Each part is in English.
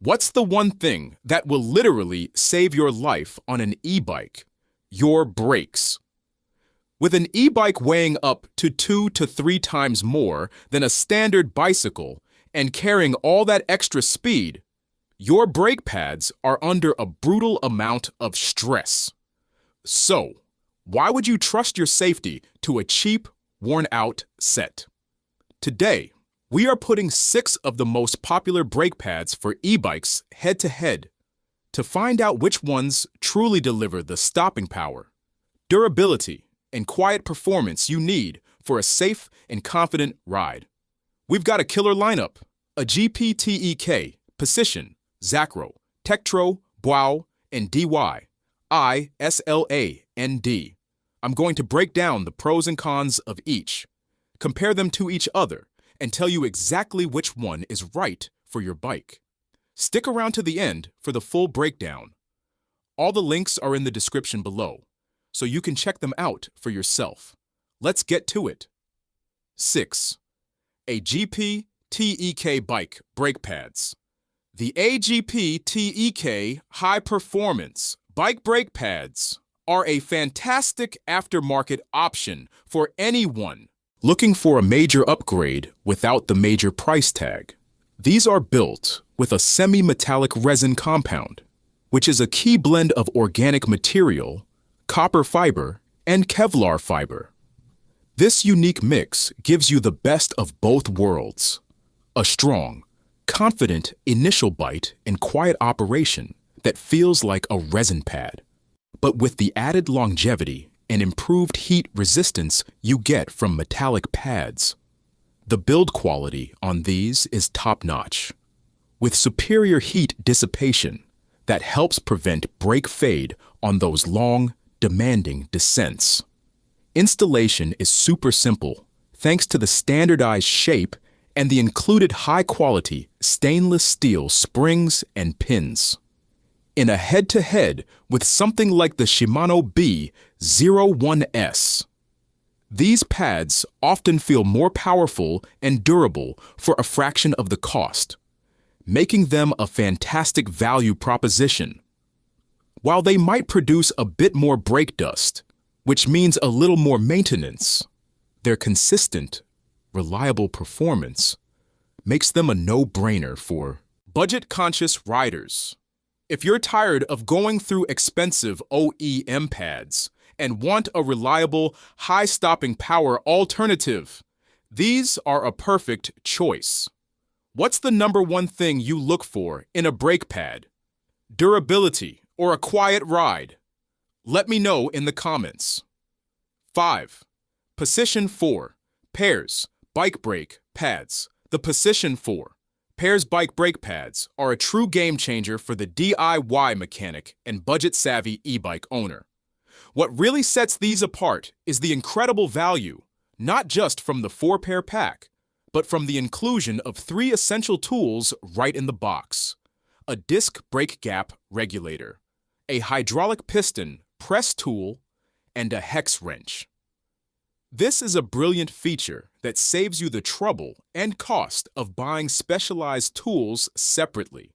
What's the one thing that will literally save your life on an e-bike? Your brakes. With an e-bike weighing up to 2 to 3 times more than a standard bicycle and carrying all that extra speed, your brake pads are under a brutal amount of stress. So, why would you trust your safety to a cheap, worn-out set? Today, we are putting 6 of the most popular brake pads for e-bikes head-to-head to find out which ones truly deliver the stopping power, durability, and quiet performance you need for a safe and confident ride. We've got a killer lineup: AGPTEK, PACYTION, Zacro, TEKTRO, Boao, and DYISLAND. I'm going to break down the pros and cons of each, compare them to each other, and tell you exactly which one is right for your bike. Stick around to the end for the full breakdown. All the links are in the description below, so you can check them out for yourself. Let's get to it. 6. AGPTEK Bike Brake Pads. The AGPTEK High Performance Bike Brake Pads are a fantastic aftermarket option for anyone looking for a major upgrade without the major price tag. These are built with a semi-metallic resin compound, which is a key blend of organic material, copper fiber, and Kevlar fiber. This unique mix gives you the best of both worlds: a strong, confident initial bite and quiet operation that feels like a resin pad, but with the added longevity and improved heat resistance you get from metallic pads. The build quality on these is top-notch, with superior heat dissipation that helps prevent brake fade on those long, demanding descents. Installation is super simple thanks to the standardized shape and the included high-quality stainless steel springs and pins. In a head-to-head with something like the Shimano B01S, these pads often feel more powerful and durable for a fraction of the cost, making them a fantastic value proposition. While they might produce a bit more brake dust, which means a little more maintenance, their consistent, reliable performance makes them a no-brainer for budget-conscious riders. If you're tired of going through expensive OEM pads and want a reliable, high-stopping power alternative, these are a perfect choice. What's the number one thing you look for in a brake pad? Durability or a quiet ride? Let me know in the comments. 5. PACYTION 4 Pairs Bike Brake Pads. The PACYTION 4 Pairs bike brake pads are a true game changer for the DIY mechanic and budget-savvy e-bike owner. What really sets these apart is the incredible value, not just from the 4-pair pack, but from the inclusion of 3 essential tools right in the box: a disc brake gap regulator, a hydraulic piston press tool, and a hex wrench. This is a brilliant feature that saves you the trouble and cost of buying specialized tools separately,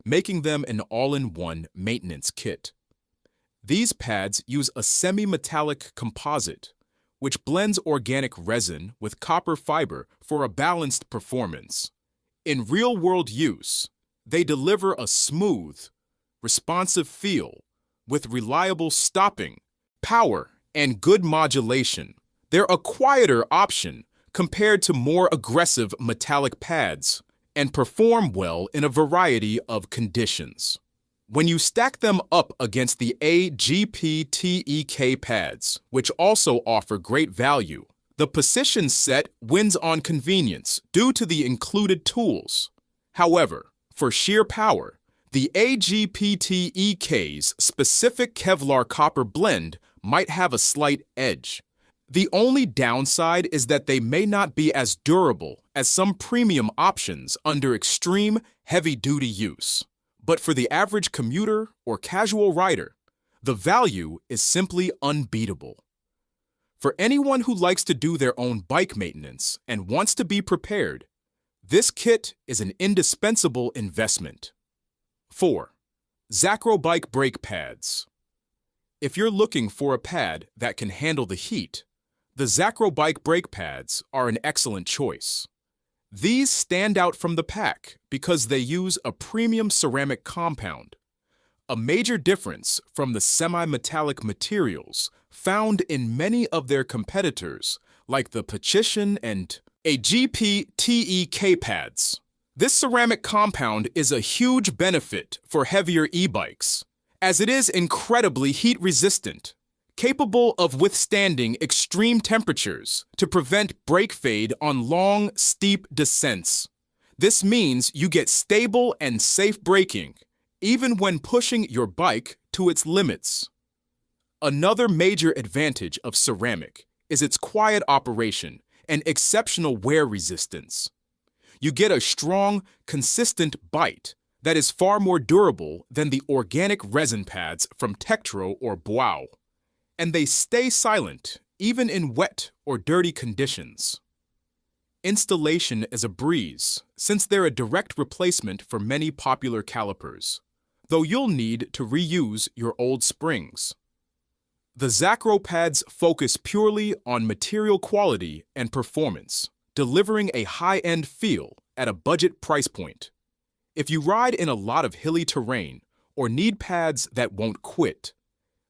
making them an all-in-one maintenance kit. These pads use a semi-metallic composite, which blends organic resin with copper fiber for a balanced performance. In real-world use, they deliver a smooth, responsive feel with reliable stopping, power, and good modulation. They're a quieter option compared to more aggressive metallic pads and perform well in a variety of conditions. When you stack them up against the AGPTEK pads, which also offer great value, the PACYTION set wins on convenience due to the included tools. However, for sheer power, the AGPTEK's specific Kevlar copper blend might have a slight edge. The only downside is that they may not be as durable as some premium options under extreme, heavy-duty use. But for the average commuter or casual rider, the value is simply unbeatable. For anyone who likes to do their own bike maintenance and wants to be prepared, this kit is an indispensable investment. 4. Zacro bike brake pads. If you're looking for a pad that can handle the heat, the Zacro bike brake pads are an excellent choice. These stand out from the pack because they use a premium ceramic compound, a major difference from the semi-metallic materials found in many of their competitors like the PACYTION and AGPTEK pads. This ceramic compound is a huge benefit for heavier e-bikes, as it is incredibly heat-resistant, capable of withstanding extreme temperatures to prevent brake fade on long, steep descents. This means you get stable and safe braking, even when pushing your bike to its limits. Another major advantage of ceramic is its quiet operation and exceptional wear resistance. You get a strong, consistent bite that is far more durable than the organic resin pads from TEKTRO or Boao, and they stay silent even in wet or dirty conditions. Installation is a breeze since they're a direct replacement for many popular calipers, though you'll need to reuse your old springs. The Zacro pads focus purely on material quality and performance, delivering a high-end feel at a budget price point. If you ride in a lot of hilly terrain or need pads that won't quit,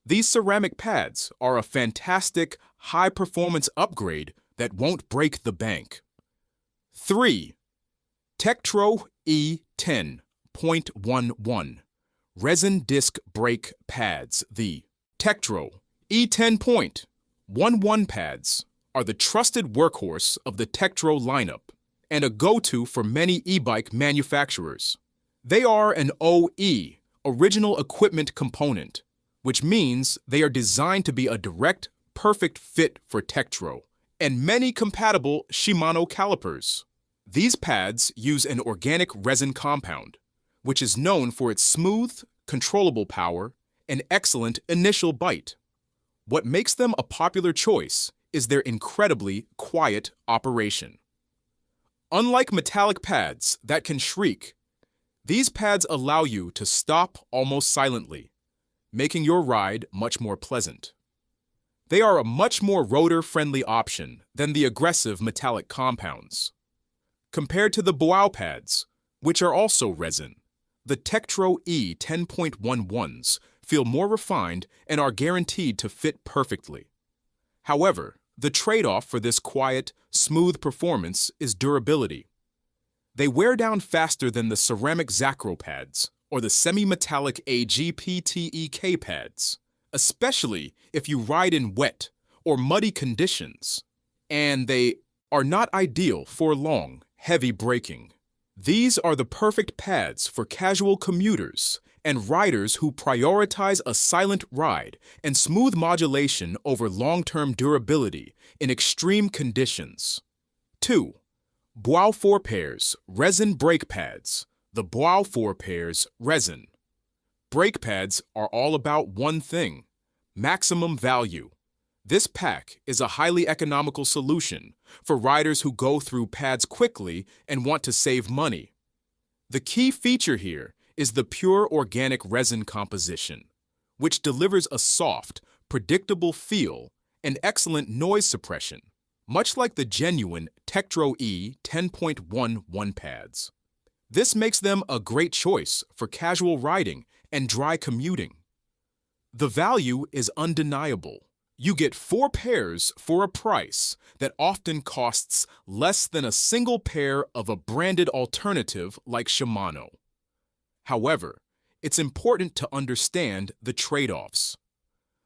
these ceramic pads are a fantastic, high-performance upgrade that won't break the bank. 3. TEKTRO E10.11 Resin Disc Brake Pads. The TEKTRO E10.11 pads are the trusted workhorse of the TEKTRO lineup and a go-to for many e-bike manufacturers. They are an OE, original equipment component, which means they are designed to be a direct, perfect fit for TEKTRO and many compatible Shimano calipers. These pads use an organic resin compound, which is known for its smooth, controllable power and excellent initial bite. What makes them a popular choice is their incredibly quiet operation. Unlike metallic pads that can shriek, these pads allow you to stop almost silently, making your ride much more pleasant. They are a much more rotor-friendly option than the aggressive metallic compounds. Compared to the Boao pads, which are also resin, the TEKTRO E10.11s feel more refined and are guaranteed to fit perfectly. However, the trade-off for this quiet, smooth performance is durability. They wear down faster than the ceramic Zacro pads or the semi-metallic AGPTEK pads, especially if you ride in wet or muddy conditions, and they are not ideal for long, heavy braking. These are the perfect pads for casual commuters and riders who prioritize a silent ride and smooth modulation over long-term durability in extreme conditions. 2. Boao 4 pairs resin brake pads. The Boao 4 pairs resin. Brake pads are all about one thing: maximum value. This pack is a highly economical solution for riders who go through pads quickly and want to save money. The key feature here is the pure organic resin composition, which delivers a soft, predictable feel and excellent noise suppression, much like the genuine TEKTRO E10.11 pads. This makes them a great choice for casual riding and dry commuting. The value is undeniable. You get 4 pairs for a price that often costs less than a single pair of a branded alternative like Shimano. However, it's important to understand the trade-offs.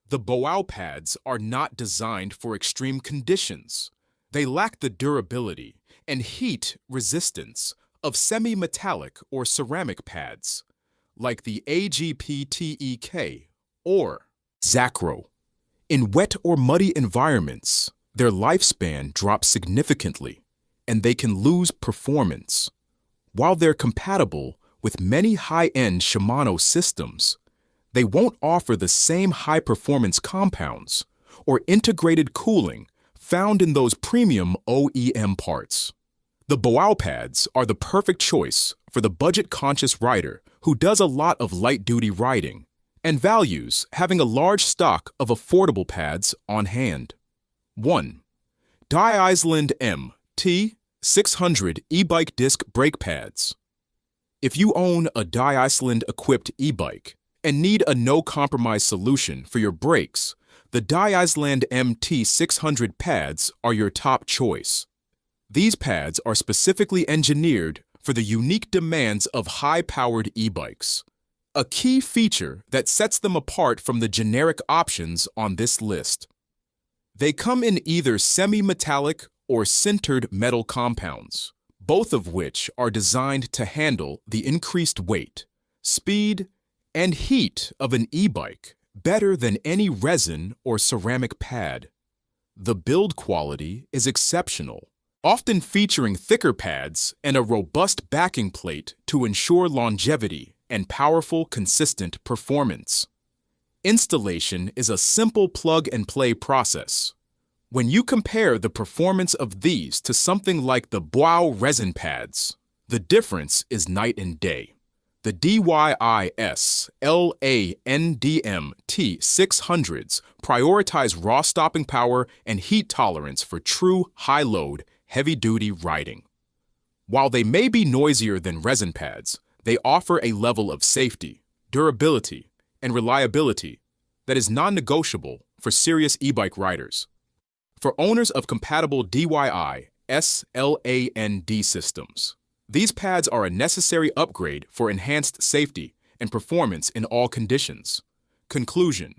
The Boao pads are not designed for extreme conditions. They lack the durability and heat resistance of semi-metallic or ceramic pads, like the AGPTEK or Zacro. In wet or muddy environments, their lifespan drops significantly, and they can lose performance. While they're compatible with many high-end Shimano systems, they won't offer the same high-performance compounds or integrated cooling found in those premium OEM parts. The Boao pads are the perfect choice for the budget-conscious rider who does a lot of light-duty riding and values having a large stock of affordable pads on hand. 1. DYISLAND MT600 e-bike disc brake pads. If you own a DYISLAND-equipped e-bike and need a no-compromise solution for your brakes, the DYISLAND MT600 pads are your top choice. These pads are specifically engineered for the unique demands of high-powered e-bikes, a key feature that sets them apart from the generic options on this list. They come in either semi-metallic or sintered metal compounds, both of which are designed to handle the increased weight, speed, and heat of an e-bike better than any resin or ceramic pad. The build quality is exceptional, often featuring thicker pads and a robust backing plate to ensure longevity and powerful, consistent performance. Installation is a simple plug-and-play process. When you compare the performance of these to something like the Boao resin pads, the difference is night and day. The DYISLAND T600s prioritize raw stopping power and heat tolerance for true high-load, heavy-duty riding. While they may be noisier than resin pads, they offer a level of safety, durability, and reliability that is non-negotiable for serious e-bike riders. For owners of compatible DYISLAND systems, these pads are a necessary upgrade for enhanced safety and performance in all conditions. Conclusion: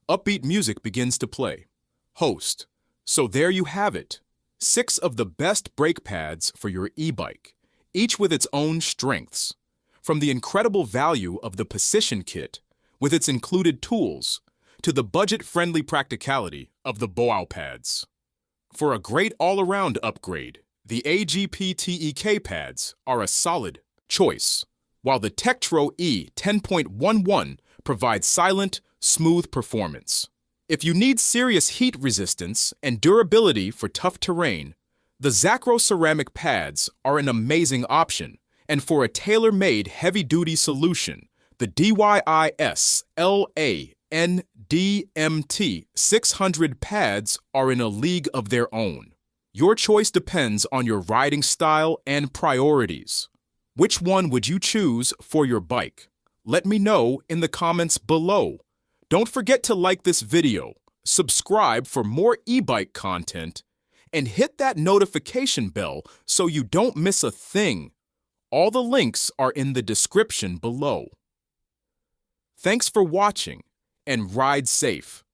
upbeat music begins to play. Host: so there you have it. 6 of the best brake pads for your e-bike, each with its own strengths. From the incredible value of the PACYTION kit, with its included tools, to the budget-friendly practicality of the Boao pads. For a great all-around upgrade, the AGPTEK pads are a solid choice, while the TEKTRO E10.11 provides silent, smooth performance. If you need serious heat resistance and durability for tough terrain, the Zacro ceramic pads are an amazing option, and for a tailor-made heavy-duty solution, the DYISLAND MT600 pads are in a league of their own. Your choice depends on your riding style and priorities. Which one would you choose for your bike? Let me know in the comments below. Don't forget to like this video, subscribe for more e-bike content, and hit that notification bell so you don't miss a thing. All the links are in the description below. Thanks for watching, and ride safe.